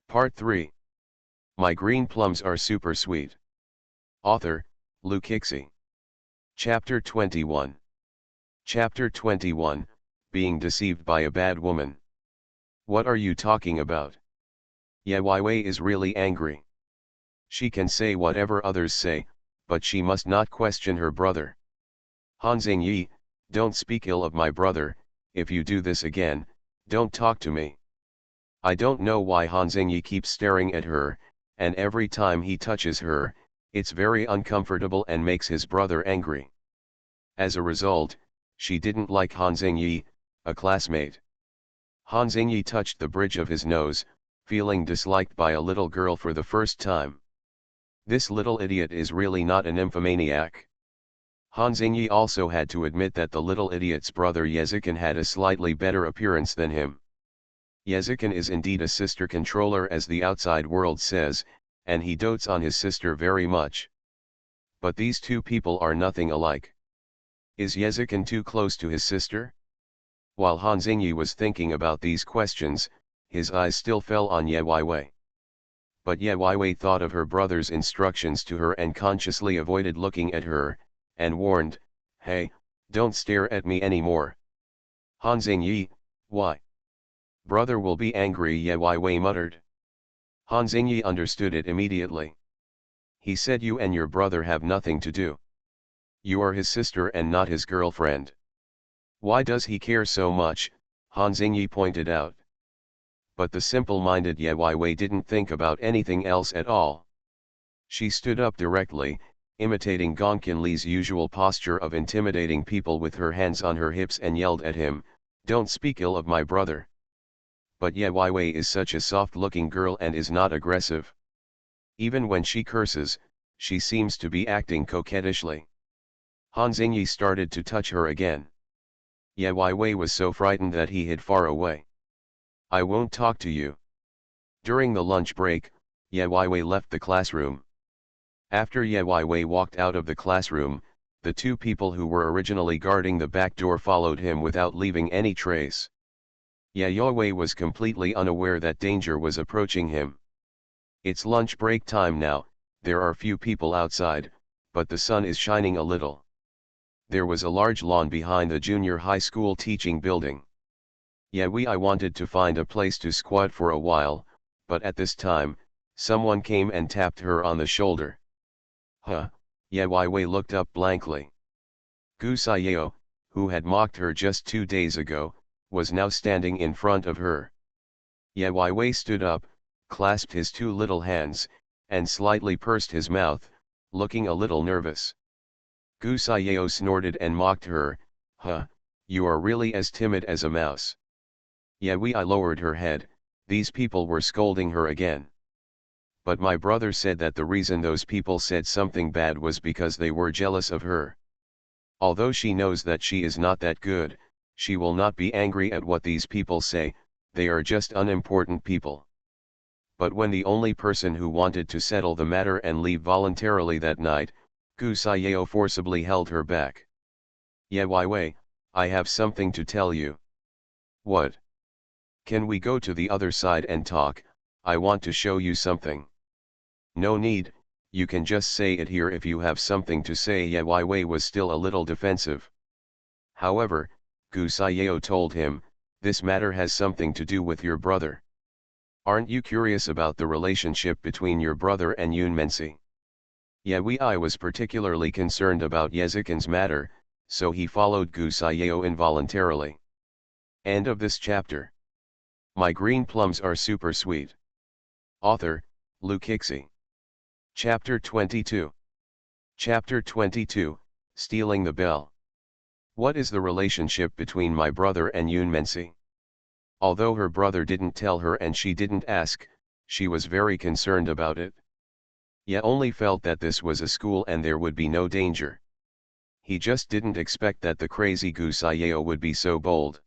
Part 3. My green plums are super sweet. Author, Lukixi. Chapter 21. Chapter 21, Being Deceived by a Bad Woman. What are you talking about? Ye Wei is really angry. She can say whatever others say, but she must not question her brother. Han Xingyi, don't speak ill of my brother. If you do this again, don't talk to me. I don't know why Han Xingyi keeps staring at her, and every time he touches her, it's very uncomfortable and makes his brother angry. As a result, she didn't like Han Xingyi, a classmate. Han Xingyi touched the bridge of his nose, feeling disliked by a little girl for the first time. This little idiot is really not a nymphomaniac. Han Xingyi also had to admit that the little idiot's brother Yezikin had a slightly better appearance than him. Yezikin is indeed a sister controller as the outside world says, and he dotes on his sister very much. But these two people are nothing alike. Is Yezikin too close to his sister? While Han Xingyi was thinking about these questions, his eyes still fell on Ye Wei. But Ye Wei thought of her brother's instructions to her and consciously avoided looking at her, and warned, "Hey, don't stare at me anymore." Han Xingyi, why? Brother will be angry, Ye Wei muttered. Han Xingyi understood it immediately. He said you and your brother have nothing to do. You are his sister and not his girlfriend. Why does he care so much? Han Xingyi pointed out. But the simple-minded Ye Wei didn't think about anything else at all. She stood up directly, imitating Gong Qinli's usual posture of intimidating people with her hands on her hips, and yelled at him, "Don't speak ill of my brother." But Ye Wei is such a soft-looking girl and is not aggressive. Even when she curses, she seems to be acting coquettishly. Han Xingyi started to touch her again. Ye Wei was so frightened that he hid far away. "I won't talk to you." During the lunch break, Ye Wei left the classroom. After Ye Wei walked out of the classroom, the two people who were originally guarding the back door followed him without leaving any trace. Ye Wei was completely unaware that danger was approaching him. It's lunch break time now. There are few people outside, but the sun is shining a little. There was a large lawn behind the junior high school teaching building. Ye Wei wanted to find a place to squat for a while, but at this time, someone came and tapped her on the shoulder. Huh? Ye Wei looked up blankly. Gu Saiyao, who had mocked her just 2 days ago, was now standing in front of her. Ye Wei stood up, clasped his two little hands, and slightly pursed his mouth, looking a little nervous. Gu Saiyao snorted and mocked her, "Huh, you are really as timid as a mouse." Ye Wei lowered her head. These people were scolding her again. But my brother said that the reason those people said something bad was because they were jealous of her. Although she knows that she is not that good, she will not be angry at what these people say. They are just unimportant people. But when the only person who wanted to settle the matter and leave voluntarily that night, Gu Saiyao forcibly held her back. "Ye Wei, I have something to tell you." "What?" "Can we go to the other side and talk? I want to show you something." "No need, you can just say it here if you have something to say." Ye Wei was still a little defensive. However, Gu Saiyao told him, "This matter has something to do with your brother. Aren't you curious about the relationship between your brother and Yun Mensi?" Ye Wei was particularly concerned about Yezikin's matter, so he followed Gu Saiyao involuntarily. End of this chapter. My green plums are super sweet. Author, Lukixi. Chapter 22. Chapter 22, Stealing the Bell. What is the relationship between my brother and Yun Mensi? Although her brother didn't tell her and she didn't ask, she was very concerned about it. Ye only felt that this was a school and there would be no danger. He just didn't expect that the crazy Gu Saiyao would be so bold.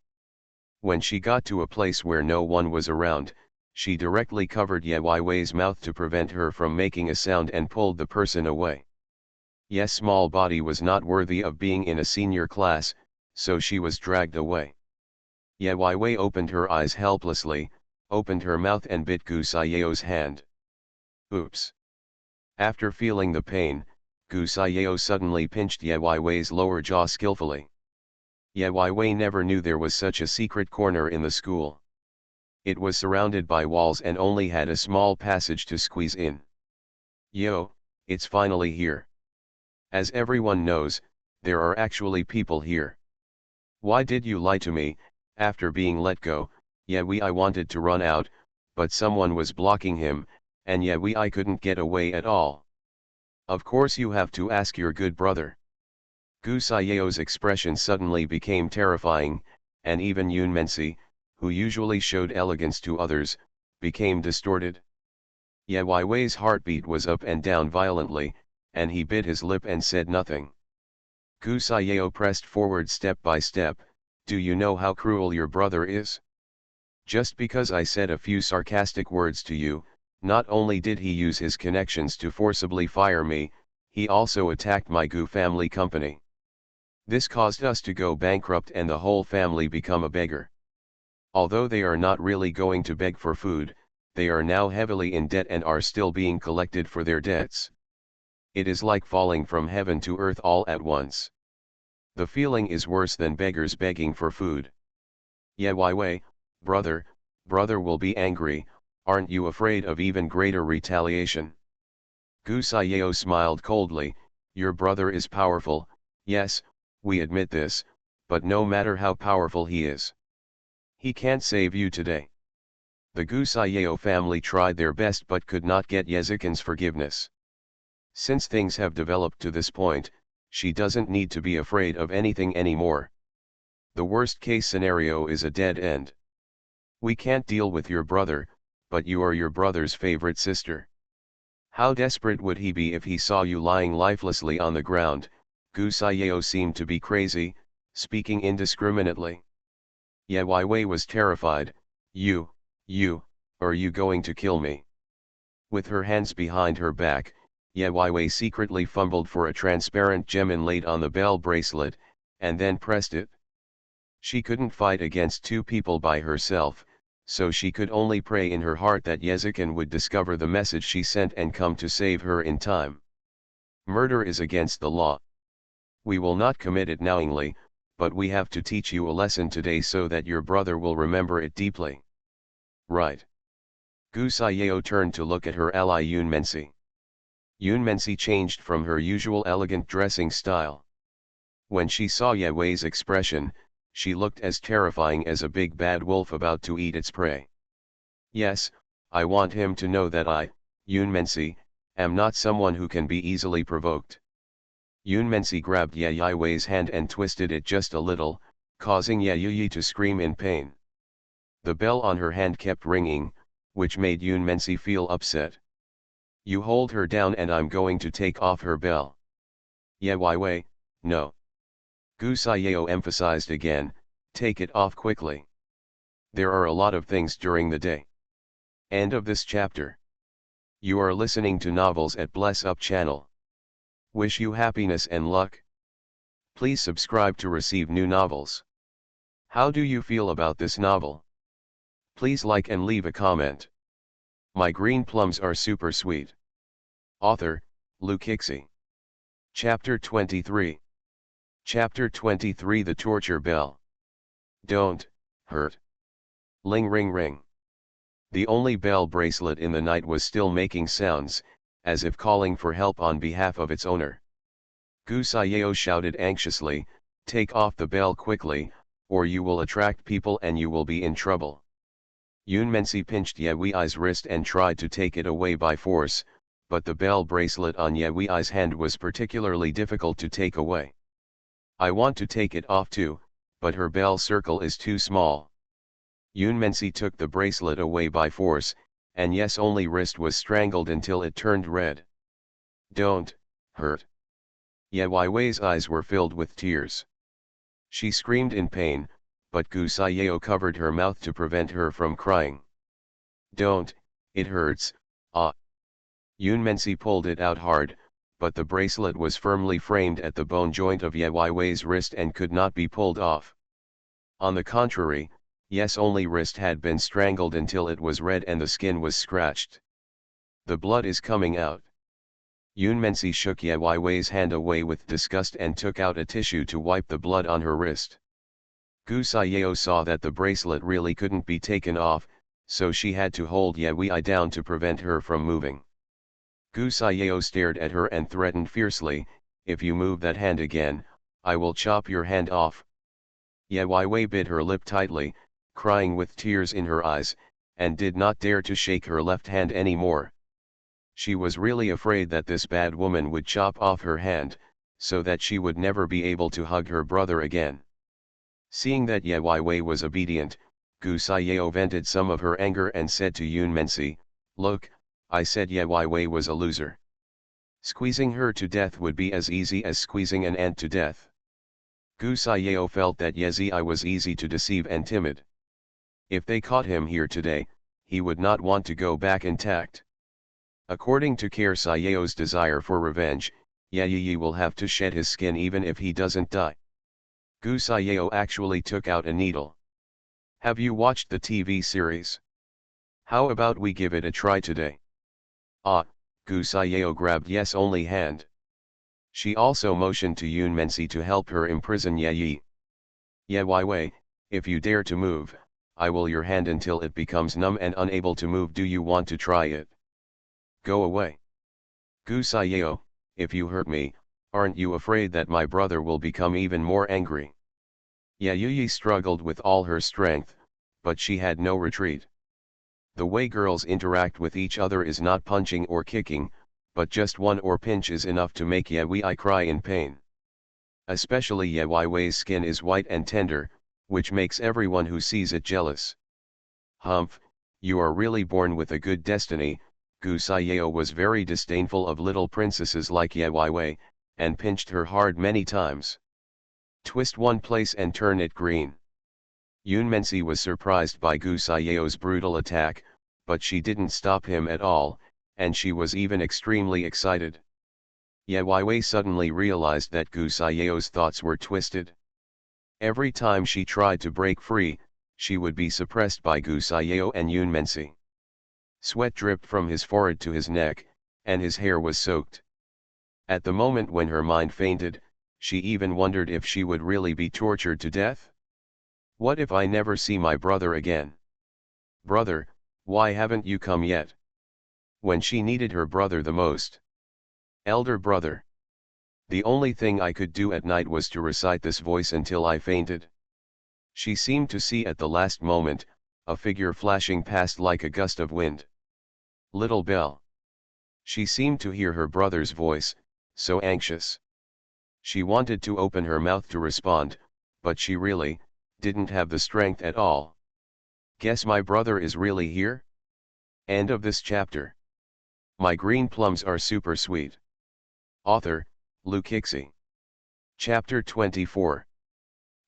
When she got to a place where no one was around, she directly covered Ye Wei's mouth to prevent her from making a sound and pulled the person away. Ye's small body was not worthy of being in a senior class, so she was dragged away. Ye Wei opened her eyes helplessly, opened her mouth and bit Gu Xiao's hand. Oops. After feeling the pain, Gu Xiao suddenly pinched Ye Weiwei's lower jaw skillfully. Ye Weiwei never knew there was such a secret corner in the school. It was surrounded by walls and only had a small passage to squeeze in. Yo, it's finally here. As everyone knows, there are actually people here. Why did you lie to me? After being let go, Ye Wei wanted to run out, but someone was blocking him, and Ye Wei couldn't get away at all. Of course you have to ask your good brother. Gu Xiao's expression suddenly became terrifying, and even Yun Mensi, who usually showed elegance to others, became distorted. Ye Weiwei's heartbeat was up and down violently, and he bit his lip and said nothing. Gu Xiao pressed forward step by step. Do you know how cruel your brother is? Just because I said a few sarcastic words to you, not only did he use his connections to forcibly fire me, he also attacked my Gu family company. This caused us to go bankrupt and the whole family become a beggar. Although they are not really going to beg for food, they are now heavily in debt and are still being collected for their debts. It is like falling from heaven to earth all at once. The feeling is worse than beggars begging for food. Ye Weiwei, brother will be angry, aren't you afraid of even greater retaliation? Gu Xiao smiled coldly. Your brother is powerful, yes, we admit this, but no matter how powerful he is, he can't save you today. The Gu Xiao family tried their best but could not get Yezikin's forgiveness. Since things have developed to this point, she doesn't need to be afraid of anything anymore. The worst case scenario is a dead end. We can't deal with your brother, but you are your brother's favorite sister. How desperate would he be if he saw you lying lifelessly on the ground? Gu Xiao seemed to be crazy, speaking indiscriminately. Ye Weiwei was terrified. Are you going to kill me? With her hands behind her back, Ye Weiwei secretly fumbled for a transparent gem inlaid on the bell bracelet, and then pressed it. She couldn't fight against two people by herself, so she could only pray in her heart that Yezikin would discover the message she sent and come to save her in time. Murder is against the law. We will not commit it knowingly, but we have to teach you a lesson today so that your brother will remember it deeply. Right. Gu Xiao turned to look at her ally Yun Mensi. Yun Mensi changed from her usual elegant dressing style. When she saw Ye Wei's expression, she looked as terrifying as a big bad wolf about to eat its prey. Yes, I want him to know that I, Yun Mensi, am not someone who can be easily provoked. Yun Mensi grabbed Ye Wei's hand and twisted it just a little, causing Ye Yi to scream in pain. The bell on her hand kept ringing, which made Yun Mensi feel upset. You hold her down and I'm going to take off her bell. Ye Wei, no. Gu Xiao emphasized again, take it off quickly. There are a lot of things during the day. End of this chapter. You are listening to Novels at Bless Up channel. Wish you happiness and luck. Please subscribe to receive new novels. How do you feel about this novel? Please like and leave a comment. My green plums are super sweet. Author, Lukixi. Chapter 23. Chapter 23 The Torture Bell. Don't hurt. Ling ring ring. The only bell bracelet in the night was still making sounds, as if calling for help on behalf of its owner. Gu Xiao shouted anxiously, take off the bell quickly, or you will attract people and you will be in trouble. Yun Mensi pinched Ye Wei's wrist and tried to take it away by force, but the bell bracelet on Ye Wei's hand was particularly difficult to take away. I want to take it off too, but her bell circle is too small. Yun Mensi took the bracelet away by force, and Ye's only wrist was strangled until it turned red. Don't hurt. Ye Wei's eyes were filled with tears. She screamed in pain, but Gu Xiao covered her mouth to prevent her from crying. Don't, it hurts, ah. Yun Mensi pulled it out hard, but the bracelet was firmly framed at the bone joint of Ye Wei's wrist and could not be pulled off. On the contrary, Yes, only wrist had been strangled until it was red and the skin was scratched. The blood is coming out. Yunmensi shook Ye Weiwei's hand away with disgust and took out a tissue to wipe the blood on her wrist. Gu Saiyao saw that the bracelet really couldn't be taken off, so she had to hold Ye Wei down to prevent her from moving. Gu Saiyao stared at her and threatened fiercely, "If you move that hand again, I will chop your hand off." Ye Weiwei bit her lip tightly, crying with tears in her eyes, and did not dare to shake her left hand anymore. She was really afraid that this bad woman would chop off her hand, so that she would never be able to hug her brother again. Seeing that Ye Weiwei was obedient, Gu Saiyao vented some of her anger and said to Yunmensi, "Look, I said Ye Weiwei was a loser. Squeezing her to death would be as easy as squeezing an ant to death." Gu Saiyao felt that Ye Zhi was easy to deceive and timid. If they caught him here today, he would not want to go back intact. According to Care Saiyao's desire for revenge, Ye Yi will have to shed his skin even if he doesn't die. Gu Saiyao actually took out a needle. "Have you watched the TV series? How about we give it a try today?" "Ah," Gu Saiyao grabbed Ye's only hand. She also motioned to Yunmensi to help her imprison Ye Yi. "Ye Weiwei, if you dare to move, I will your hand until it becomes numb and unable to move. Do you want to try it?" "Go away. Gu Saiyao, if you hurt me, aren't you afraid that my brother will become even more angry?" Ye Yi struggled with all her strength, but she had no retreat. The way girls interact with each other is not punching or kicking, but just one or pinch is enough to make Ye Wei cry in pain. Especially Ye Wei's skin is white and tender, which makes everyone who sees it jealous. "Humph, you are really born with a good destiny." Gu Saiyao was very disdainful of little princesses like Ye Wei, and pinched her hard many times. "Twist one place and turn it green." Yunmensi was surprised by Gu Saiyao's brutal attack, but she didn't stop him at all, and she was even extremely excited. Ye Wei suddenly realized that Gu Saiyao's thoughts were twisted. Every time she tried to break free, she would be suppressed by Gu Saiyao and Yunmensi. Sweat dripped from his forehead to his neck, and his hair was soaked. At the moment when her mind fainted, she even wondered if she would really be tortured to death. "What if I never see my brother again? Brother, why haven't you come yet?" When she needed her brother the most. "Elder brother." The only thing I could do at night was to recite this voice until I fainted. She seemed to see at the last moment, a figure flashing past like a gust of wind. Little Belle. She seemed to hear her brother's voice, so anxious. She wanted to open her mouth to respond, but she really didn't have the strength at all. Guess my brother is really here? End of this chapter. My green plums are super sweet. Author, Lukixi. Chapter 24.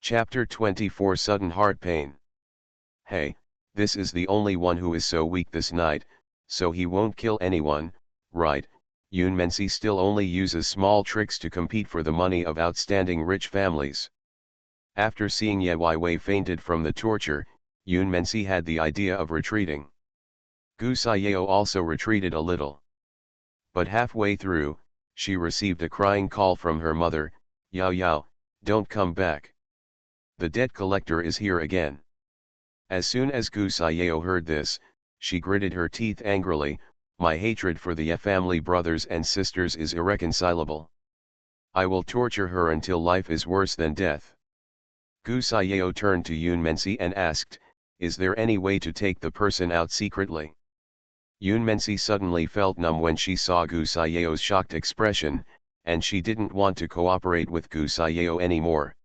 Chapter 24, Sudden Heart Pain. Hey, this is the only one who is so weak this night, so he won't kill anyone, right? Yunmensi still only uses small tricks to compete for the money of outstanding rich families. After seeing Ye Wei fainted from the torture, Yunmensi had the idea of retreating. Gu Saiyao also retreated a little. But halfway through, she received a crying call from her mother, "Yao Yao, don't come back. The debt collector is here again." As soon as Gu Saiyao heard this, she gritted her teeth angrily, "My hatred for the Ye family brothers and sisters is irreconcilable. I will torture her until life is worse than death." Gu Saiyao turned to Yunmensi and asked, "Is there any way to take the person out secretly?" Yunmensi suddenly felt numb when she saw Gu Saiyao's shocked expression, and she didn't want to cooperate with Gu Saiyao anymore.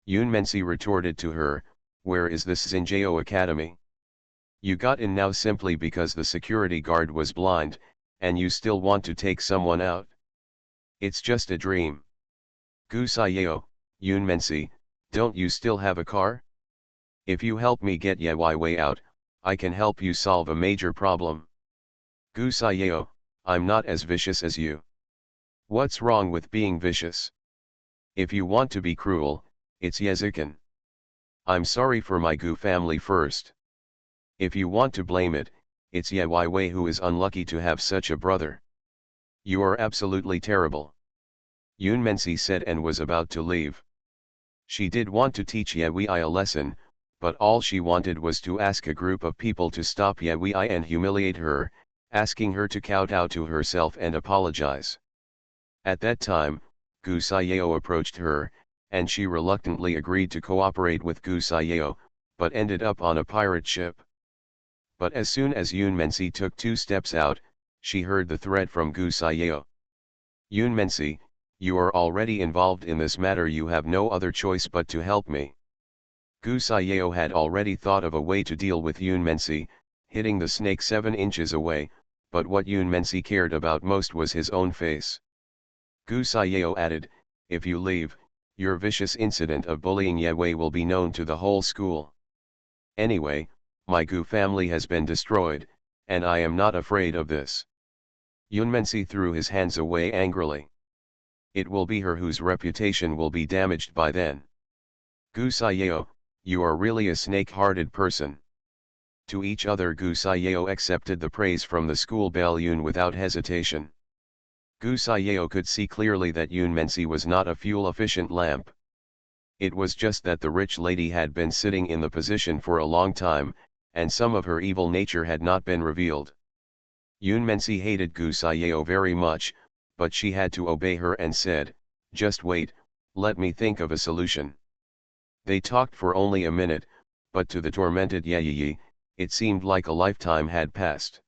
Yunmensi retorted to her, "Where is this Xinjiao Academy? You got in now simply because the security guard was blind, and you still want to take someone out? It's just a dream." "Gu Saiyao, Yunmensi, don't you still have a car? If you help me get Ye Wei out, I can help you solve a major problem." "Gu Saiyao, I'm not as vicious as you." "What's wrong with being vicious? If you want to be cruel, it's Yezikan." I'm sorry for my Gu family first. If you want to blame it, it's Ye Wei who is unlucky to have such a brother. You are absolutely terrible. Yun Mensi said and was about to leave. She did want to teach Ye Wei a lesson, but all she wanted was to ask a group of people to stop Ye Wei and humiliate her, asking her to kowtow to herself and apologize. At that time, Gu Saiyao approached her, and she reluctantly agreed to cooperate with Gu Saiyao, but ended up on a pirate ship. But as soon as Yun Mensi took 2 steps out, she heard the threat from Gu Saiyao. Yun Mensi, you are already involved in this matter, you have no other choice but to help me. Gu Saiyao had already thought of a way to deal with Yun Mensi, hitting the snake 7 inches away, but what Yun Mensi cared about most was his own face. Gu Saiyao added, if you leave, your vicious incident of bullying Ye Wei will be known to the whole school. Anyway, my Gu family has been destroyed, and I am not afraid of this. Yun Mensi threw his hands away angrily. It will be her whose reputation will be damaged by then. Gu Saiyao, you are really a snake-hearted person. To each other Gu Saiyao accepted the praise from the school belle Yun without hesitation. Gu Saiyao could see clearly that Yun Mensi was not a fuel-efficient lamp. It was just that the rich lady had been sitting in the position for a long time, and some of her evil nature had not been revealed. Yun Mensi hated Gu Saiyao very much, but she had to obey her and said, just wait, let me think of a solution. They talked for only a minute, but to the tormented Yi, it seemed like a lifetime had passed.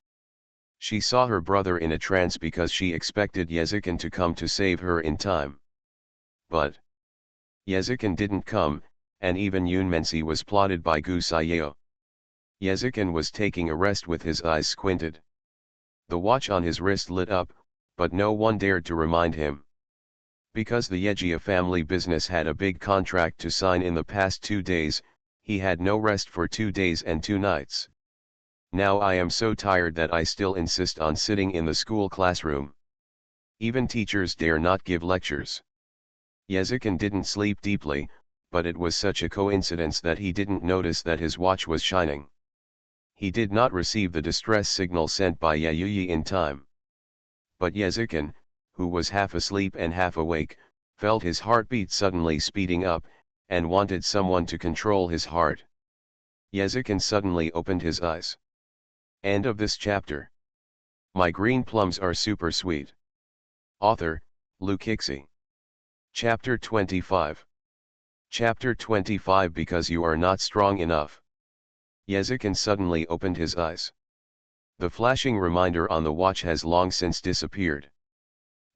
She saw her brother in a trance because she expected Yezikin to come to save her in time. But Yezikin didn't come, and even Yun Mensi was plotted by Gu Saiyao. Yezikin was taking a rest with his eyes squinted. The watch on his wrist lit up, but no one dared to remind him. Because the Yejia family business had a big contract to sign in the past 2 days, he had no rest for 2 days and 2 nights. Now I am so tired that I still insist on sitting in the school classroom. Even teachers dare not give lectures. Yezikin didn't sleep deeply, but it was such a coincidence that he didn't notice that his watch was shining. He did not receive the distress signal sent by Yayuyi in time. But Yezikin, who was half asleep and half awake, felt his heartbeat suddenly speeding up, and wanted someone to control his heart. Yezikin suddenly opened his eyes. End of this chapter. My green plums are super sweet. Author, Lukixi. Chapter 25. Chapter 25 Because you are not strong enough. Yezikin suddenly opened his eyes. The flashing reminder on the watch has long since disappeared.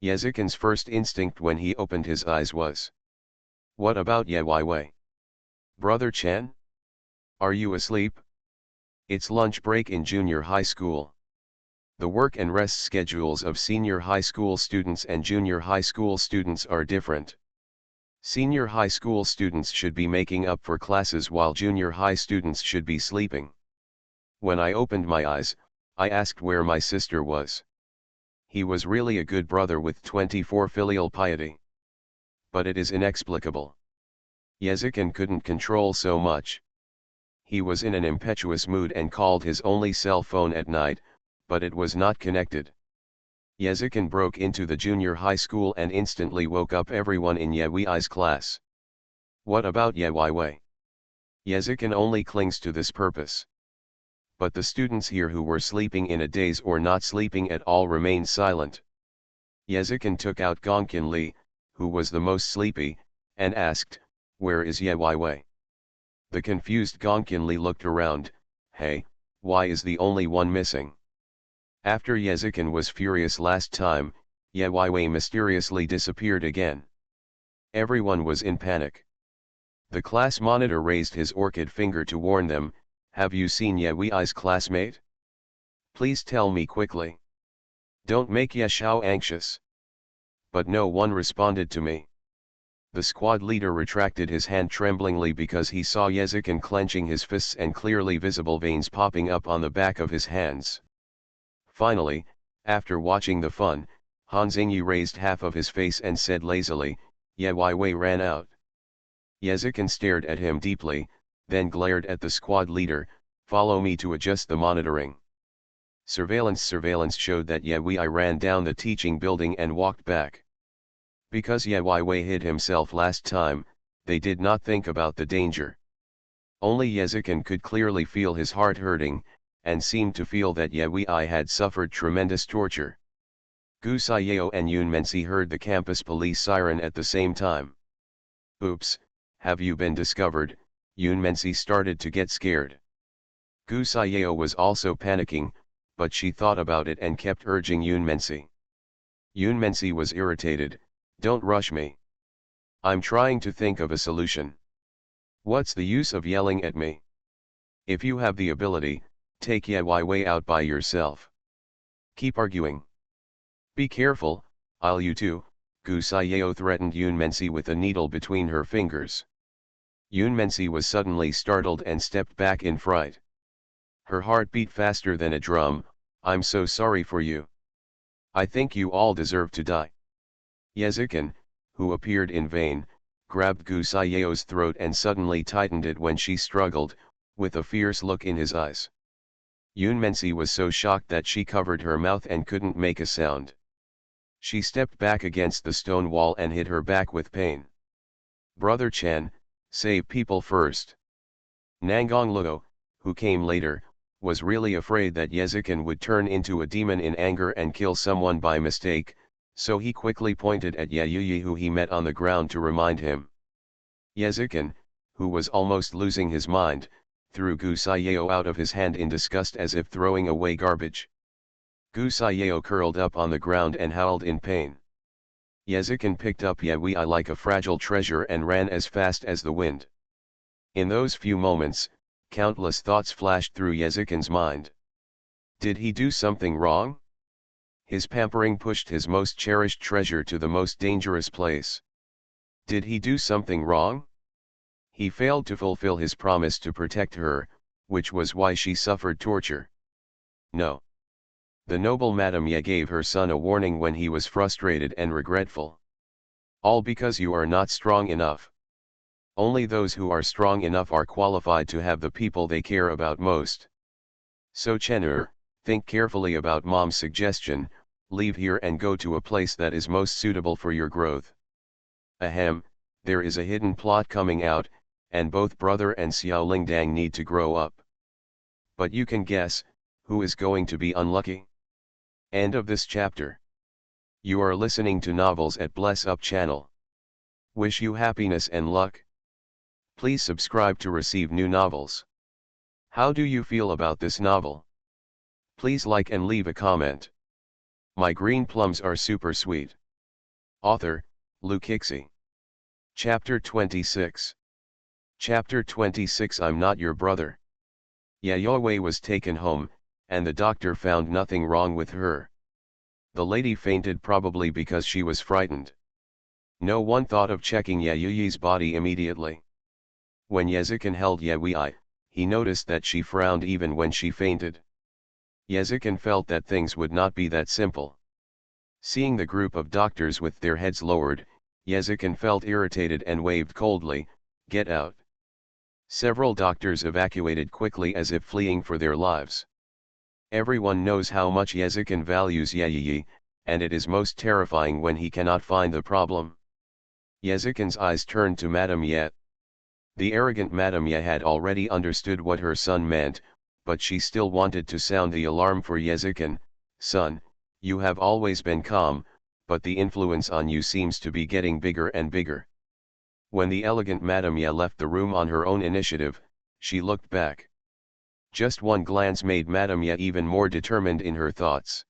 Yezikin's first instinct when he opened his eyes was, what about Ye Wei? Brother Chen? Are you asleep? It's lunch break in junior high school. The work and rest schedules of senior high school students and junior high school students are different. Senior high school students should be making up for classes while junior high students should be sleeping. When I opened my eyes, I asked where my sister was. He was really a good brother with 24 filial piety. But it is inexplicable. Yezikin couldn't control so much. He was in an impetuous mood and called his only cell phone at night, but it was not connected. Yezikin broke into the junior high school and instantly woke up everyone in Ye Wei's class. What about Ye Wei? Yezikin only clings to this purpose. But the students here who were sleeping in a daze or not sleeping at all remained silent. Yezikin took out Gongkin Li, who was the most sleepy, and asked, where is Ye Wei? The confused Gongkin Li looked around, hey, why is the only one missing? After Yezikin was furious last time, Ye Wei mysteriously disappeared again. Everyone was in panic. The class monitor raised his orchid finger to warn them, have you seen Ye Wei's classmate? Please tell me quickly. Don't make Ye Xiao anxious. But no one responded to me. The squad leader retracted his hand tremblingly because he saw Yezikin clenching his fists and clearly visible veins popping up on the back of his hands. Finally, after watching the fun, Han Xingyi raised half of his face and said lazily, Ye Wei ran out. Yezikin stared at him deeply, then glared at the squad leader, "Follow me to adjust the monitoring." Surveillance showed that Ye Wei ran down the teaching building and walked back. Because Ye Wei hid himself last time, they did not think about the danger. Only Yezikin could clearly feel his heart hurting, and seemed to feel that Ye Wei had suffered tremendous torture. Gu Saiyao and Yun Mensi heard the campus police siren at the same time. "Oops, have you been discovered?" Yun Mensi started to get scared. Gu Saiyao was also panicking, but she thought about it and kept urging Yun Mensi. Yun Mensi was irritated. "Don't rush me. I'm trying to think of a solution. What's the use of yelling at me? If you have the ability, take Ye Wei out by yourself. Keep arguing. Be careful, I'll you too," Gu Saiyao threatened Yun Mensi with a needle between her fingers. Yun Mensi was suddenly startled and stepped back in fright. Her heart beat faster than a drum. "I'm so sorry for you. I think you all deserve to die." Yezikin, who appeared in vain, grabbed Gu Saiyao's throat and suddenly tightened it when she struggled, with a fierce look in his eyes. Yun Mensi was so shocked that she covered her mouth and couldn't make a sound. She stepped back against the stone wall and hit her back with pain. "Brother Chan, save people first." Nangang Luo, who came later, was really afraid that Yezikin would turn into a demon in anger and kill someone by mistake, so he quickly pointed at Ye Yuyi, who he met on the ground, to remind him. Yezikin, who was almost losing his mind, threw Gu Saiyao out of his hand in disgust as if throwing away garbage. Gu Saiyao curled up on the ground and howled in pain. Yezikin picked up Ye Wei like a fragile treasure and ran as fast as the wind. In those few moments, countless thoughts flashed through Yezikin's mind. Did he do something wrong? His pampering pushed his most cherished treasure to the most dangerous place. Did he do something wrong? He failed to fulfill his promise to protect her, which was why she suffered torture. No. The noble Madame Ye gave her son a warning when he was frustrated and regretful. All because you are not strong enough. Only those who are strong enough are qualified to have the people they care about most. So Chenur, think carefully about Mom's suggestion, leave here and go to a place that is most suitable for your growth. Ahem, there is a hidden plot coming out, and both brother and Xiao Lingdang need to grow up. But you can guess, who is going to be unlucky? End of this chapter. You are listening to Novels at Bless Up channel. Wish you happiness and luck. Please subscribe to receive new novels. How do you feel about this novel? Please like and leave a comment. My green plums are super sweet. Author, Lu Kixi. Chapter 26. Chapter 26. I'm not your brother. Yayoi was taken home, and the doctor found nothing wrong with her. The lady fainted, probably because she was frightened. No one thought of checking Yayuyi's body immediately. When Yezikin held Yewei, he noticed that she frowned even when she fainted. Yezikin felt that things would not be that simple. Seeing the group of doctors with their heads lowered, Yezikin felt irritated and waved coldly, "Get out." Several doctors evacuated quickly as if fleeing for their lives. Everyone knows how much Yezikin values Yeyi, and it is most terrifying when he cannot find the problem. Yezikin's eyes turned to Madame Ye. The arrogant Madame Ye had already understood what her son meant, but she still wanted to sound the alarm for Yezikin. "Son, you have always been calm, but the influence on you seems to be getting bigger and bigger." When the elegant Madame Ye left the room on her own initiative, she looked back. Just one glance made Madame Ye even more determined in her thoughts.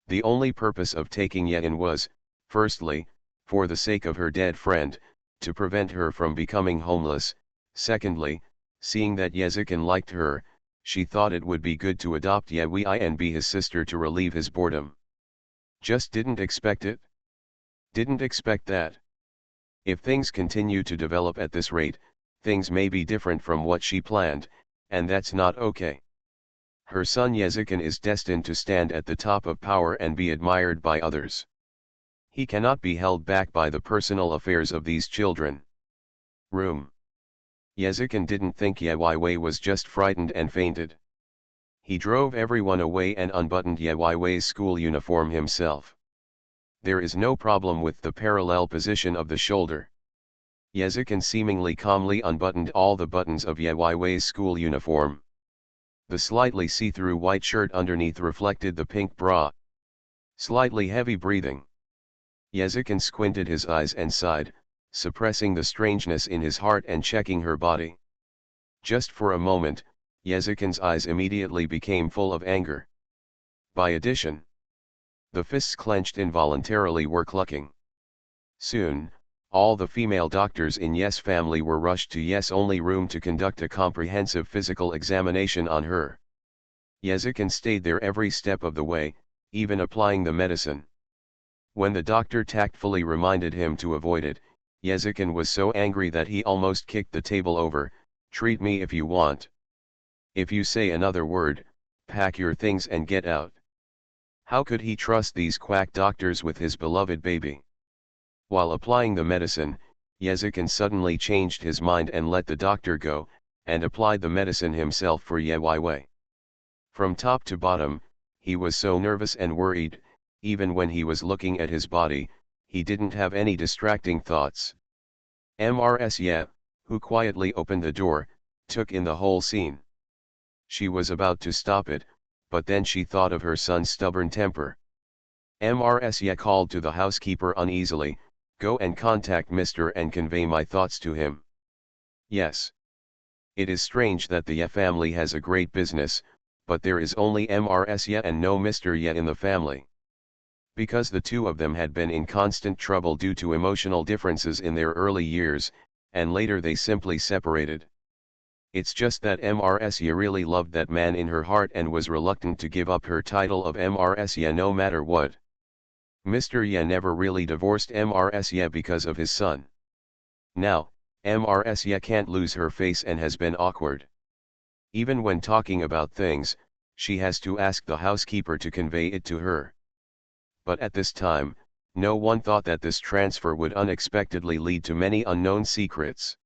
The only purpose of taking Ye in was, firstly, for the sake of her dead friend, to prevent her from becoming homeless. Secondly, seeing that Yezikin liked her, she thought it would be good to adopt Yewei and be his sister to relieve his boredom. Just didn't expect it. Didn't expect that. If things continue to develop at this rate, things may be different from what she planned, and that's not okay. Her son Yezikin is destined to stand at the top of power and be admired by others. He cannot be held back by the personal affairs of these children. Room Yezikin didn't think Ye was just frightened and fainted. He drove everyone away and unbuttoned Ye's school uniform himself. There is no problem with the parallel position of the shoulder. Yezikin seemingly calmly unbuttoned all the buttons of Ye's school uniform. The slightly see-through white shirt underneath reflected the pink bra. Slightly heavy breathing. Yezikin squinted his eyes and sighed, suppressing the strangeness in his heart and checking her body. Just for a moment, Yezikin's eyes immediately became full of anger. By addition, the fists clenched involuntarily were clucking. Soon, all the female doctors in Ye's family were rushed to Ye's only room to conduct a comprehensive physical examination on her. Yezikin stayed there every step of the way, even applying the medicine. When the doctor tactfully reminded him to avoid it, Yezikin was so angry that he almost kicked the table over. "Treat me if you want. If you say another word, pack your things and get out." How could he trust these quack doctors with his beloved baby? While applying the medicine, Yezikin suddenly changed his mind and let the doctor go, and applied the medicine himself for Ye. From top to bottom, he was so nervous and worried. Even when he was looking at his body, he didn't have any distracting thoughts. Mrs. Ye, who quietly opened the door, took in the whole scene. She was about to stop it, but then she thought of her son's stubborn temper. Mrs. Ye called to the housekeeper uneasily, "Go and contact Mr. and convey my thoughts to him." Yes. It is strange that the Ye family has a great business, but there is only Mrs. Ye and no Mr. Ye in the family. Because the two of them had been in constant trouble due to emotional differences in their early years, and later they simply separated. It's just that Mrs. Ye really loved that man in her heart and was reluctant to give up her title of Mrs. Ye no matter what. Mr. Ye never really divorced Mrs. Ye because of his son. Now, Mrs. Ye can't lose her face and has been awkward. Even when talking about things, she has to ask the housekeeper to convey it to her. But at this time, no one thought that this transfer would unexpectedly lead to many unknown secrets.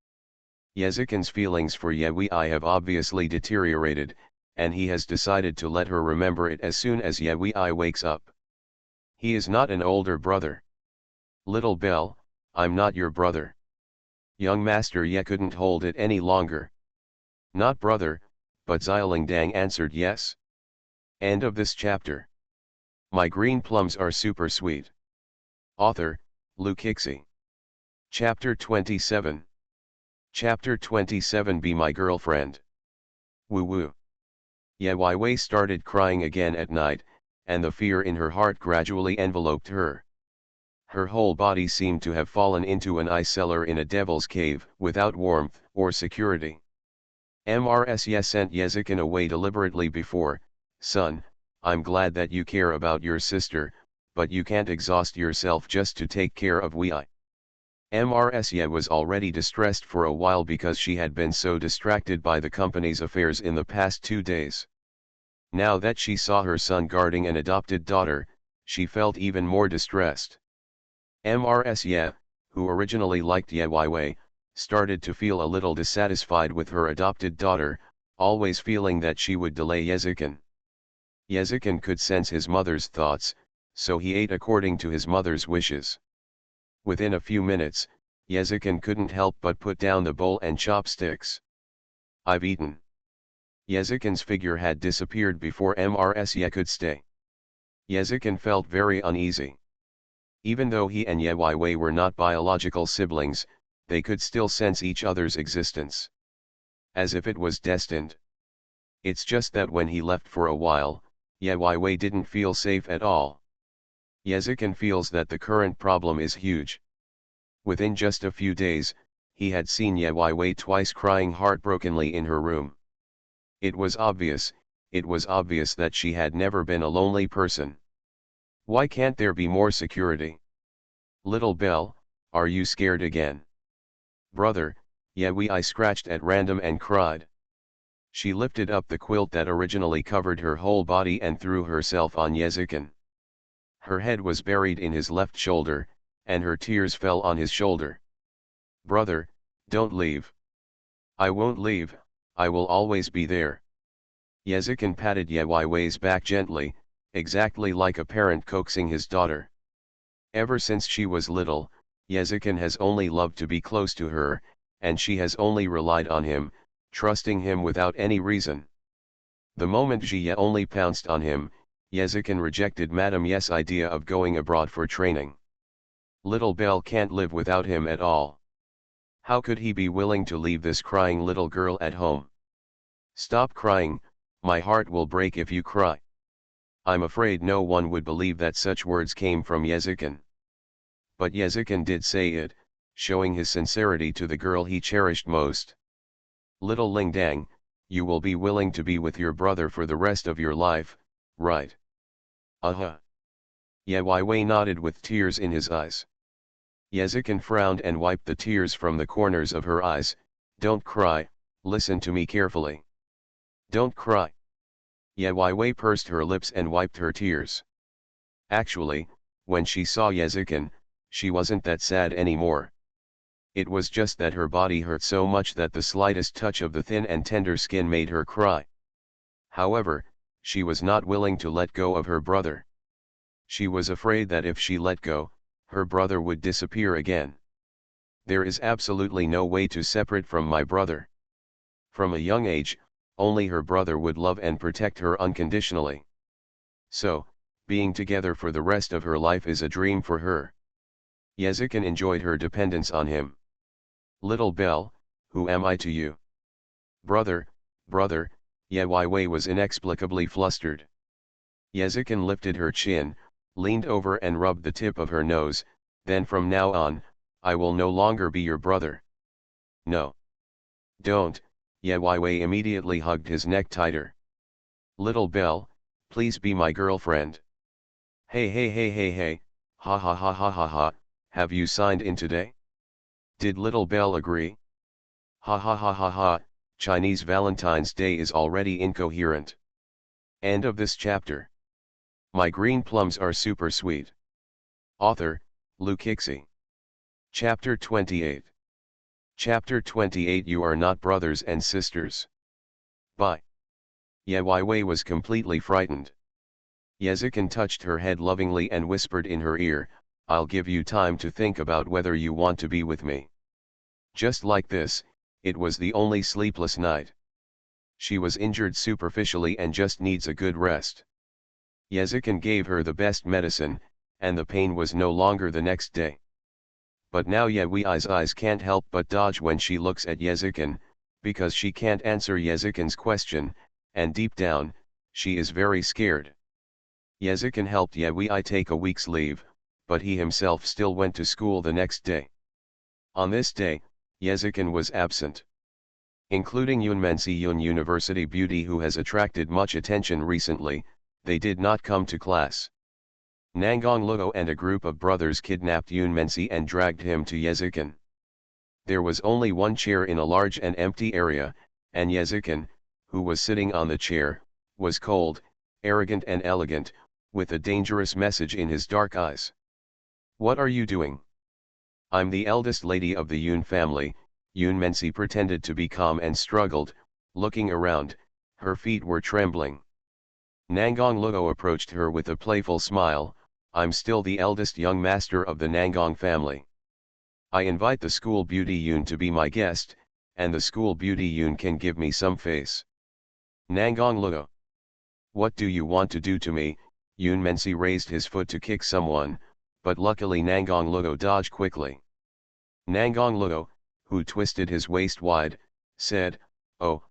Yezikin's feelings for Ye have obviously deteriorated, and he has decided to let her remember it as soon as Ye wakes up. He is not an older brother. "Little Belle, I'm not your brother." Young Master Ye couldn't hold it any longer. "Not brother," but Xiaolingdang answered yes. End of this chapter. My green plums are super sweet. Author, Lu Kixi. Chapter 27. Chapter 27. Be my girlfriend. Woo woo. Ye started crying again at night, and the fear in her heart gradually enveloped her. Her whole body seemed to have fallen into an ice cellar in a devil's cave, without warmth or security. Mrs. Ye sent Yezikin away deliberately before, "Son, I'm glad that you care about your sister, but you can't exhaust yourself just to take care of we." Mrs. Ye was already distressed for a while because she had been so distracted by the company's affairs in the past 2 days. Now that she saw her son guarding an adopted daughter, she felt even more distressed. Mrs. Ye, who originally liked Ye, started to feel a little dissatisfied with her adopted daughter, always feeling that she would delay Yezikin. Yezikin could sense his mother's thoughts, so he ate according to his mother's wishes. Within a few minutes, Yezikin couldn't help but put down the bowl and chopsticks. "I've eaten." Yezikin's figure had disappeared before Mrs. Ye could stay. Yezikin felt very uneasy. Even though he and Ye were not biological siblings, they could still sense each other's existence. As if it was destined. It's just that when he left for a while, Ye didn't feel safe at all. Yezikin feels that the current problem is huge. Within just a few days, he had seen Ye twice crying heartbrokenly in her room. It was obvious that she had never been a lonely person. Why can't there be more security? "Little Belle, are you scared again?" "Brother," Ye scratched at random and cried. She lifted up the quilt that originally covered her whole body and threw herself on Yezikin. Her head was buried in his left shoulder, and her tears fell on his shoulder. "Brother, don't leave. I won't leave, I will always be there. Yezikin patted Ye Weiwei's back gently, exactly like a parent coaxing his daughter. Ever since she was little, Yezikin has only loved to be close to her, and she has only relied on him, trusting him without any reason. The moment Jie only pounced on him, Yezikin rejected Madame Ye's idea of going abroad for training. Little Belle can't live without him at all. How could he be willing to leave this crying little girl at home? Stop crying, my heart will break if you cry. I'm afraid no one would believe that such words came from Yezikin. But Yezikin did say it, showing his sincerity to the girl he cherished most. Little Ling Dang, you will be willing to be with your brother for the rest of your life, right? Ye Weiwei nodded with tears in his eyes. Yezikin frowned and wiped the tears from the corners of her eyes. Don't cry, listen to me carefully. Don't cry. Ye Weiwei pursed her lips and wiped her tears. Actually, when she saw Yezikin, she wasn't that sad anymore. It was just that her body hurt so much that the slightest touch of the thin and tender skin made her cry. However, she was not willing to let go of her brother. She was afraid that if she let go, her brother would disappear again. There is absolutely no way to separate from my brother. From a young age, only her brother would love and protect her unconditionally. So, being together for the rest of her life is a dream for her. Yezikin enjoyed her dependence on him. Little Belle, who am I to you? Brother, brother, Ye Weiwei was inexplicably flustered. Yezikin lifted her chin, leaned over and rubbed the tip of her nose. Then from now on, I will no longer be your brother. No. Don't. Ye Weiwei immediately hugged his neck tighter. Little Belle, please be my girlfriend. Hey hey hey hey hey, ha ha ha ha ha ha, have you signed in today? Did Little Belle agree? Ha ha ha ha ha, Chinese Valentine's Day is already incoherent. End of this chapter. My green plums are super sweet. Author, Lu Kixi. Chapter 28. Chapter 28. You are not brothers and sisters. Bye. Ye Weiwei was completely frightened. Yezikin touched her head lovingly and whispered in her ear, I'll give you time to think about whether you want to be with me. Just like this, it was the only sleepless night. She was injured superficially and just needs a good rest. Yezikin gave her the best medicine, and the pain was no longer the next day. But now Ye Wei's eyes can't help but dodge when she looks at Yezikin, because she can't answer Yezikin's question, and deep down, she is very scared. Yezikin helped Ye Wei take a week's leave, but he himself still went to school the next day. On this day, Yezikin was absent. Including Yunmensi Yun University beauty who has attracted much attention recently, they did not come to class. Nangong Luo and a group of brothers kidnapped Yunmensi and dragged him to Yezikin. There was only one chair in a large and empty area, and Yezikin, who was sitting on the chair, was cold, arrogant and elegant, with a dangerous message in his dark eyes. What are you doing? I'm the eldest lady of the Yun family. Yunmensi pretended to be calm and struggled, looking around, her feet were trembling. Nangong Luo approached her with a playful smile, I'm still the eldest young master of the Nangong family. I invite the school beauty Yun to be my guest, and the school beauty Yun can give me some face. Nangong Luo. What do you want to do to me? Yunmensi raised his foot to kick someone, but luckily Nangong Luo dodged quickly. Nangong Luo, who twisted his waist wide, said, oh,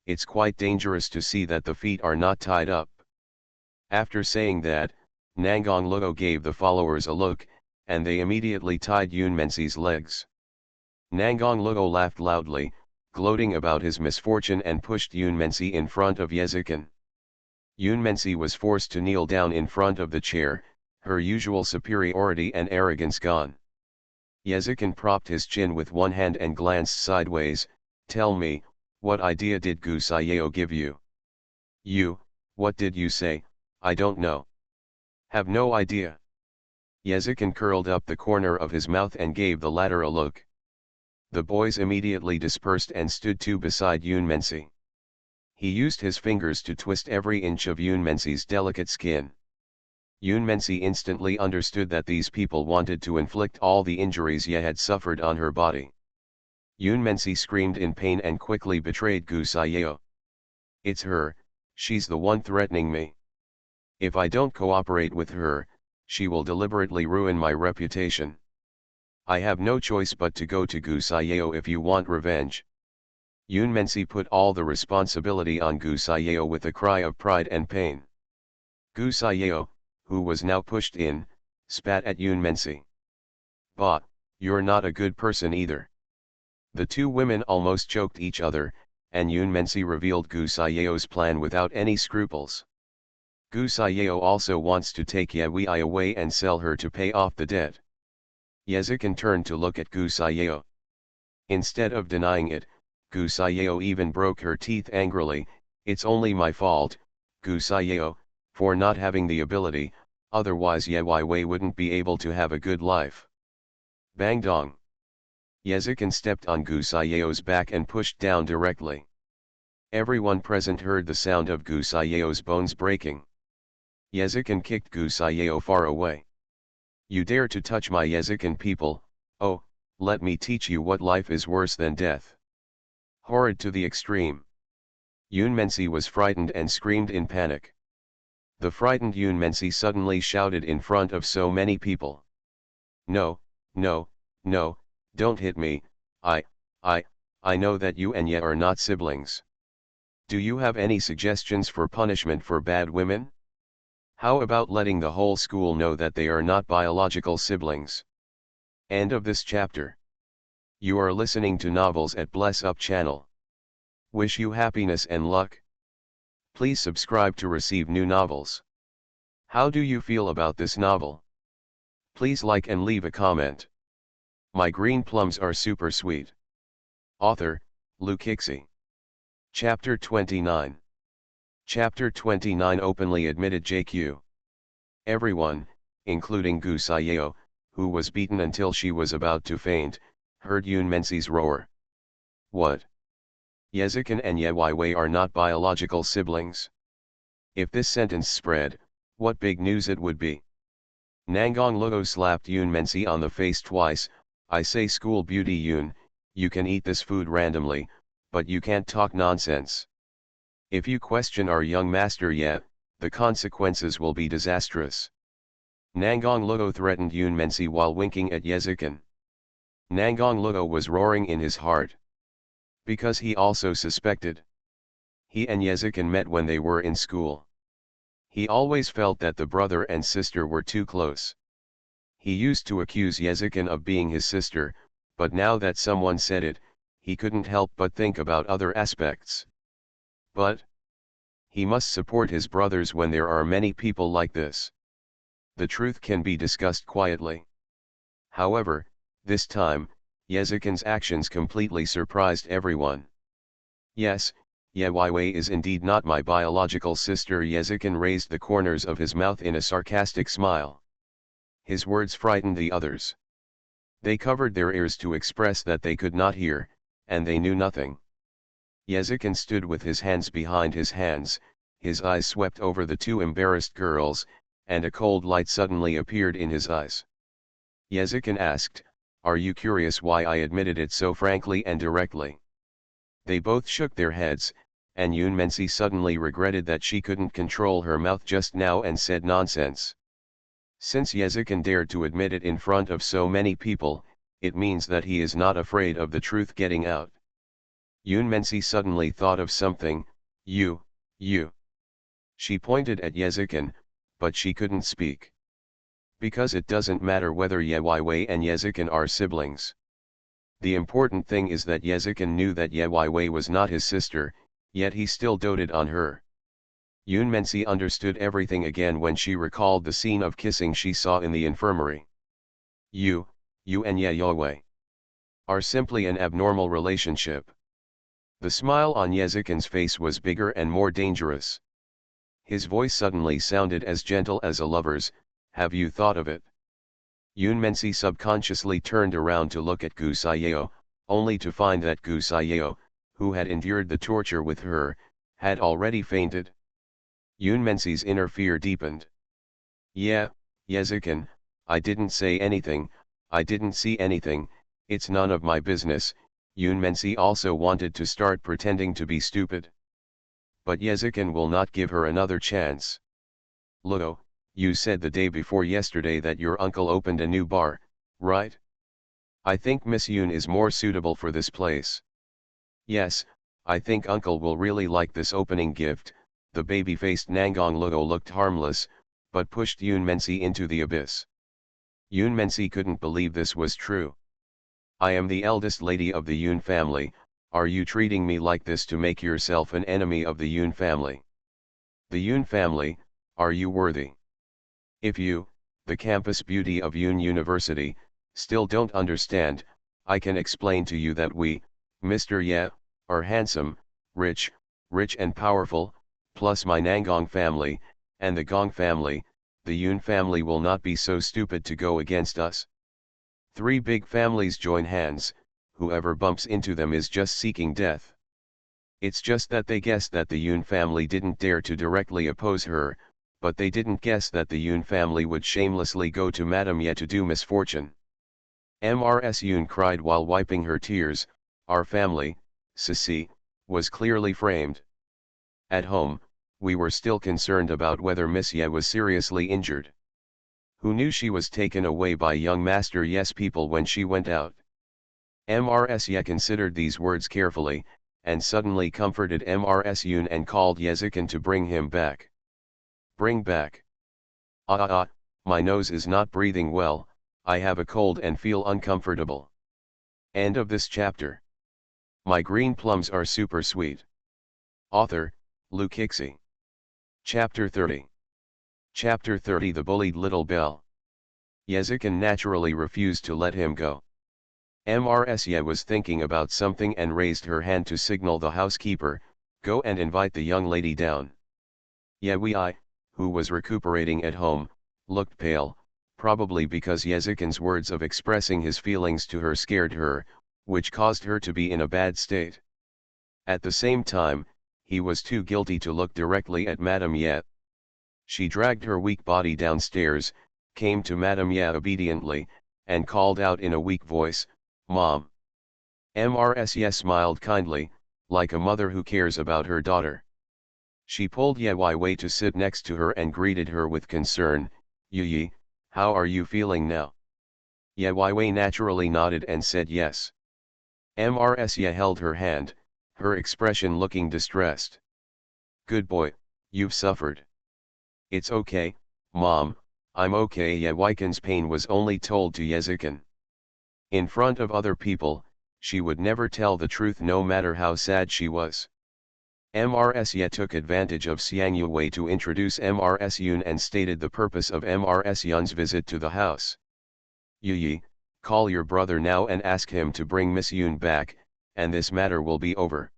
it's quite dangerous to see that the feet are not tied up. After saying that, Nangong Luo gave the followers a look, and they immediately tied Yunmensi's legs. Nangong Luo laughed loudly, gloating about his misfortune and pushed Yunmensi in front of Yezikin. Yunmensi was forced to kneel down in front of the chair, her usual superiority and arrogance gone. Yezikin propped his chin with one hand and glanced sideways, tell me, what idea did Gu Sayao give you? You, what did you say? I don't know. Have no idea. Yezikin curled up the corner of his mouth and gave the latter a look. The boys immediately dispersed and stood two beside Yunmensi. He used his fingers to twist every inch of Yunmensi's delicate skin. Yunmensi instantly understood that these people wanted to inflict all the injuries Ye had suffered on her body. Yunmensi screamed in pain and quickly betrayed Gu Sayeo. It's her, she's the one threatening me. If I don't cooperate with her, she will deliberately ruin my reputation. I have no choice but to go to Gu Sayeo if you want revenge. Yunmensi put all the responsibility on Gu Sayeo with a cry of pride and pain. Gu Sayeo, who was now pushed in, spat at Yunmensi. Bah, you're not a good person either. The two women almost choked each other, and Yunmensi revealed Gu Sayeo's plan without any scruples. Gu Sayeo also wants to take Yewei away and sell her to pay off the debt. Yezikin turned to look at Gu Sayeo. Instead of denying it, Gu Sayeo even broke her teeth angrily. It's only my fault, Gu Sayeo, for not having the ability, otherwise Yewei wouldn't be able to have a good life. Bang dong. Yezikin stepped on Gu Sayeo's back and pushed down directly. Everyone present heard the sound of Gu Sayeo's bones breaking. Yezikin kicked Gu Sayeo far away. You dare to touch my Yezikin people, oh, let me teach you what life is worse than death. Horrid to the extreme. Yunmensi was frightened and screamed in panic. The frightened Yunmensi suddenly shouted in front of so many people. No, no, no, don't hit me, I know that you and Ye are not siblings. Do you have any suggestions for punishment for bad women? How about letting the whole school know that they are not biological siblings? End of this chapter. You are listening to Novels at Bless Up channel. Wish you happiness and luck. Please subscribe to receive new novels. How do you feel about this novel? Please like and leave a comment. My green plums are super sweet. Author, Lukixi. Chapter 29. Chapter 29 Openly admitted JQ. Everyone, including Gu Sayeo, who was beaten until she was about to faint, heard Yunmensi's roar. What? Yezikin and Yewei are not biological siblings? If this sentence spread, what big news it would be. Nangong Luo slapped Yunmensi on the face twice. I say school beauty Yun, you can eat this food randomly, but you can't talk nonsense. If you question our young master yet, the consequences will be disastrous. Nangong Luo threatened Yunmensi while winking at Yezikin. Nangong Luo was roaring in his heart. Because he also suspected. He and Yezikin met when they were in school. He always felt that the brother and sister were too close. He used to accuse Yezikin of being his sister, but now that someone said it, he couldn't help but think about other aspects. But he must support his brothers when there are many people like this. The truth can be discussed quietly. However, this time, Yezikin's actions completely surprised everyone. Yes, Yewei is indeed not my biological sister. Yezikin raised the corners of his mouth in a sarcastic smile. His words frightened the others. They covered their ears to express that they could not hear, and they knew nothing. Yezikin stood with his hands behind his hands, his eyes swept over the two embarrassed girls, and a cold light suddenly appeared in his eyes. Yezikin asked, "Are you curious why I admitted it so frankly and directly?" They both shook their heads, and Yunmensi suddenly regretted that she couldn't control her mouth just now and said nonsense. Since Yezikin dared to admit it in front of so many people, it means that he is not afraid of the truth getting out. Yunmensi suddenly thought of something. You. She pointed at Yezikin, but she couldn't speak. Because it doesn't matter whether Yewei and Yezikin are siblings. The important thing is that Yezikin knew that Yewei was not his sister, yet he still doted on her. Yunmensi understood everything again when she recalled the scene of kissing she saw in the infirmary. You and Yewei are simply an abnormal relationship. The smile on Yezikin's face was bigger and more dangerous. His voice suddenly sounded as gentle as a lover's. Have you thought of it? Yunmensi subconsciously turned around to look at Gu Sayeo, only to find that Gu Xiao, who had endured the torture with her, had already fainted. Yun Menzi's inner fear deepened. Yeah, Yezikin, I didn't say anything, I didn't see anything, it's none of my business. Yun Menzi also wanted to start pretending to be stupid. But Yezikin will not give her another chance. Luo, you said the day before yesterday that your uncle opened a new bar, right? I think Miss Yun is more suitable for this place. Yes, I think uncle will really like this opening gift. The baby-faced Nangong Luo looked harmless, but pushed Yun Menzi into the abyss. Yun Menzi couldn't believe this was true. I am the eldest lady of the Yun family, are you treating me like this to make yourself an enemy of the Yun family? The Yun family, are you worthy? If you, the campus beauty of Yun University, still don't understand, I can explain to you that we, Mr. Ye, are handsome, rich and powerful, plus my Nangong family, and the Gong family, the Yun family will not be so stupid to go against us. Three big families join hands, whoever bumps into them is just seeking death. It's just that they guessed that the Yun family didn't dare to directly oppose her, but they didn't guess that the Yun family would shamelessly go to Madame Ye to do misfortune. Mrs. Yun cried while wiping her tears, our family, Sisi, was clearly framed. At home, we were still concerned about whether Miss Ye was seriously injured. Who knew she was taken away by young Master Ye's people when she went out? Mrs. Ye considered these words carefully, and suddenly comforted Mrs. Yun and called Yezikin to bring him back. Bring back. My nose is not breathing well, I have a cold and feel uncomfortable. End of this chapter. My green plums are super sweet. Author, Lu Kixi. Chapter 30. Chapter 30 The Bullied Little Belle. Yezikin naturally refused to let him go. Mrs. Ye was thinking about something and raised her hand to signal the housekeeper, go and invite the young lady down. Ye Wei, who was recuperating at home, looked pale, probably because Yezikin's words of expressing his feelings to her scared her, which caused her to be in a bad state. At the same time, he was too guilty to look directly at Madame Ye. She dragged her weak body downstairs, came to Madame Ye obediently, and called out in a weak voice, Mom. Mrs. Ye smiled kindly, like a mother who cares about her daughter. She pulled Ye Wei to sit next to her and greeted her with concern, Yi, how are you feeling now? Ye Wei naturally nodded and said yes. Mrs. Ye held her hand, her expression looking distressed. Good boy, you've suffered. It's okay, Mom, I'm okay. Ye Weiken's pain was only told to Yezikin. In front of other people, she would never tell the truth no matter how sad she was. Mrs. Ye took advantage of Xiang Yue to introduce Mrs. Yun and stated the purpose of Mrs. Yun's visit to the house. Yi, call your brother now and ask him to bring Miss Yun back, and this matter will be over.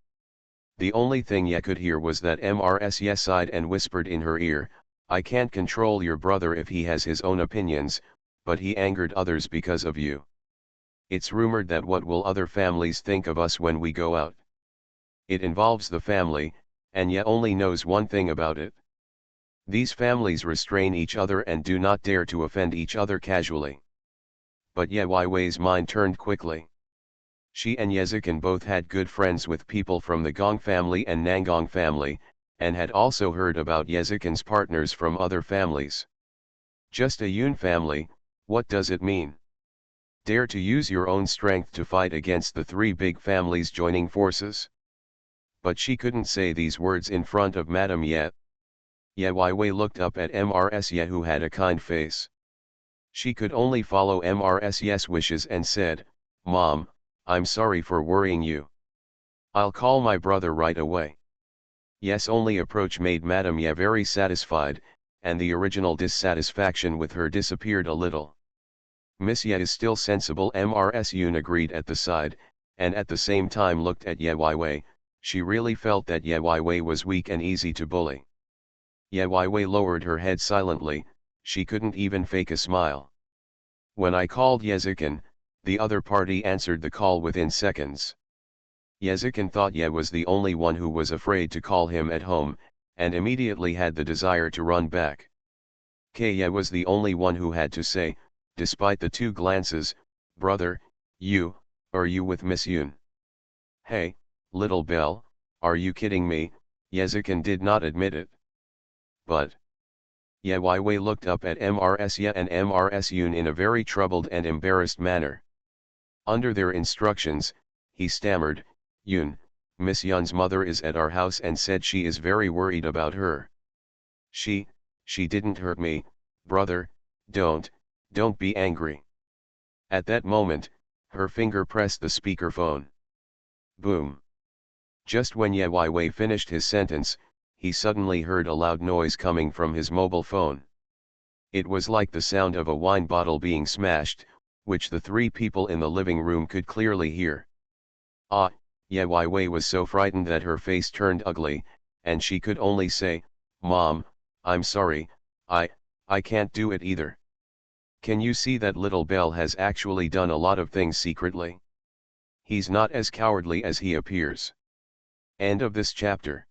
The only thing Ye could hear was that Mrs. Ye sighed and whispered in her ear, I can't control your brother if he has his own opinions, but he angered others because of you. It's rumored that what will other families think of us when we go out? It involves the family, and Ye only knows one thing about it. These families restrain each other and do not dare to offend each other casually. But Ye Wei's mind turned quickly. She and Yezikin both had good friends with people from the Gong family and Nangong family, and had also heard about Yezikin's partners from other families. Just a Yun family, what does it mean? Dare to use your own strength to fight against the three big families joining forces? But she couldn't say these words in front of Madame Ye. Ye Wei looked up at Mrs. Ye who had a kind face. She could only follow Mrs. Ye's wishes and said, Mom, I'm sorry for worrying you. I'll call my brother right away. Yes only approach made Madame Ye very satisfied, and the original dissatisfaction with her disappeared a little. Miss Ye is still sensible. Mrs. Yun agreed at the side, and at the same time looked at Ye Wei. She really felt that Ye Wei was weak and easy to bully. Ye Wei lowered her head silently, she couldn't even fake a smile. When I called Yezikin, The other party answered the call within seconds. Yezikin thought Ye was the only one who was afraid to call him at home, and immediately had the desire to run back. Ye was the only one who had to say, despite the two glances, "Brother, are you with Miss Yoon?" "Hey, little Belle, are you kidding me?" Yezikin did not admit it. But Ye Wei looked up at Mrs. Ye and Mrs. Yoon in a very troubled and embarrassed manner. Under their instructions, he stammered, "Yoon, Miss Yun's mother is at our house and said she is very worried about her." She didn't hurt me, brother, don't be angry." At that moment, her finger pressed the speakerphone. Boom. Just when Ye Wei finished his sentence, he suddenly heard a loud noise coming from his mobile phone. It was like the sound of a wine bottle being smashed, which the three people in the living room could clearly hear. Ye Wei was so frightened that her face turned ugly, and she could only say, "Mom, I'm sorry, I can't do it either. Can you see that little Belle has actually done a lot of things secretly? He's not as cowardly as he appears." End of this chapter.